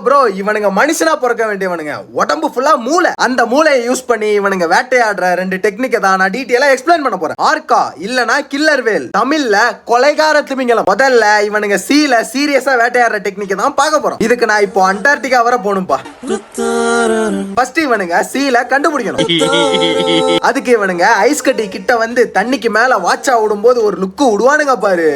Bro இவனுங்க மனுஷனா பிறக்க வேண்டியவனுங்க, உடம்பு ஃபுல்லா மூளை. அந்த மூளையை யூஸ் பண்ணி இவனுங்க வேட்டையாடுற 2 டெக்னிக்கை தான் நான் டீடைலா எக்ஸ்பிளைன் பண்ண போறேன். ஆர்கா இல்லனா கில்லர் வேல், தமிழ்ல கொலைகார திமிங்கலம். முதல்ல இவனுங்க சீல சீரியஸா வேட்டையாடுற டெக்னிக்கை தான் பார்க்க போறோம். இதுக்கு நான் இப்போ அண்டார்டிகா வர போகணும்பா. ஃபர்ஸ்ட் இவனுங்க சீல கண்டுபிடிக்கணும். அதுக்கு இவனுங்க ஐஸ் கட்டி கிட்ட வந்து தண்ணிக்கு மேல வாட்சா விடும்போது ஒரு லுக்கு விடுவானுங்க பாரு.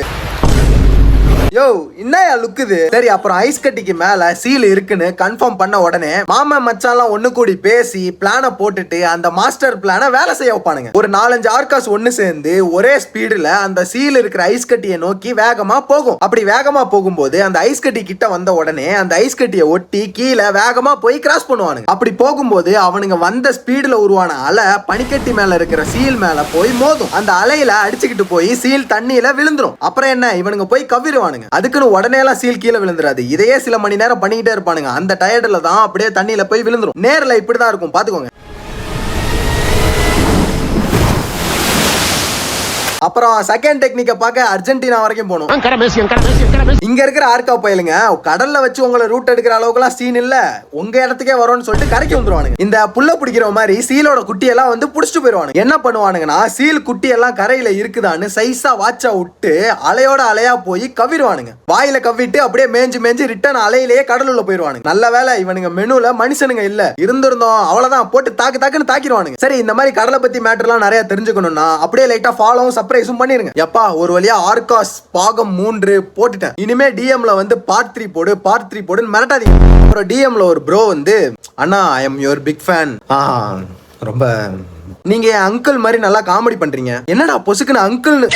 யோ என்னயா லுக்குது. சரி, அப்புறம் ஐஸ் கட்டிக்கு மேல சீல் இருக்குன்னு கன்ஃபார்ம் பண்ண உடனே மாமன் மச்சான்லாம் ஒண்ணு கூடி பேசி பிளான போட்டுட்டு அந்த மாஸ்டர் பிளான வேலை செய்ய வைப்பானுங்க. ஒரு 4-5 ஆர்காஸ் ஒண்ணு சேர்ந்து ஒரே ஸ்பீடுல அந்த சீல் இருக்கிற ஐஸ் கட்டியை நோக்கி வேகமா போகும். அப்படி வேகமா போகும்போது அந்த ஐஸ் கட்டி கிட்ட வந்த உடனே அந்த ஐஸ் கட்டியை ஒட்டி கீழே வேகமா போய் கிராஸ் பண்ணுவானுங்க. அப்படி போகும்போது அவனுங்க வந்த ஸ்பீடுல உருவான அலை பனிக்கட்டி மேல இருக்கிற சீல் மேல போய் மோதும். அந்த அலையில அடிச்சுக்கிட்டு போய் சீல் தண்ணியில விழுந்துரும். அப்புறம் என்ன, இவனுங்க போய் கவ்விடுவானுங்க. அதுக்குன்னு உடனே எல்லாம் சீல் கீழே விழுந்துராது. இதையே சில மணி நேரம் பண்ணிக்கிட்டே இருப்பானுங்க. அந்த டயர்ட்ல தான் அப்படியே தண்ணியில போய் விழுந்துரும். நேர்ல இப்படிதான் இருக்கும், பாத்துக்கோங்க. அப்புறம் செகண்ட் டெக்னிக்கை பார்க்க அர்ஜென்டினா வரைக்கும் போகணும். இங்க இருக்கிற ஆர்கா பயலுங்க கடல்ல வச்சு உங்களை ரூட் எடுக்கிற அளவுக்குலாம் சீன் இல்ல, உங்க இடத்துக்கே வரும்னு சொல்லிட்டு கரைக்கு வந்துருவானுங்க. இந்த புல்ல பிடிக்கிற மாதிரி சீலோட குட்டியெல்லாம் வந்து புடிச்சிட்டு போயிருவானுங்க. என்ன பண்ணுவானுங்கன்னா சீல் குட்டி எல்லாம் கரையில இருக்குதான்னு சைஸா வாட்சா விட்டு அலையோட அலையா போய் கவ்விடுவானுங்க. வாயில கவ்விட்டு அப்படியே மேஞ்சு ரிட்டர்ன் அலையிலேயே கடலுள்ள போயிருவானுங்க. நல்ல வேலை இவனுங்க மெனுல மனுஷனுங்க இல்ல, இருந்திருந்தோம் அவ்வளவுதான் போட்டு தாக்குன்னு தாக்கிடுவானுங்க. சரி, இந்த மாதிரி கடலை பத்தி மேட்டர்லாம் நிறைய தெரிஞ்சுக்கணும்னா அப்படியே லைட்டா ஃபாலோவும் சர்ப்ரைஸும் பண்ணிருங்க. எப்பா ஒரு வழியா ஆர்காஸ் பாகம் 3 போட்டுட்டேன். இனிமே டிஎம்ல வந்து பார்ட் 3 போடுன்னு மிரட்டாதீங்க. அப்புறம் டிஎம்ல ஒரு ப்ரோ வந்து, அண்ணா I am your big fan, ரொம்ப நீங்க என் அங்கிள் மாதிரி நல்லா காமெடி பண்றீங்க, என்னடா பொசுக்குன்னு அங்கிள்னு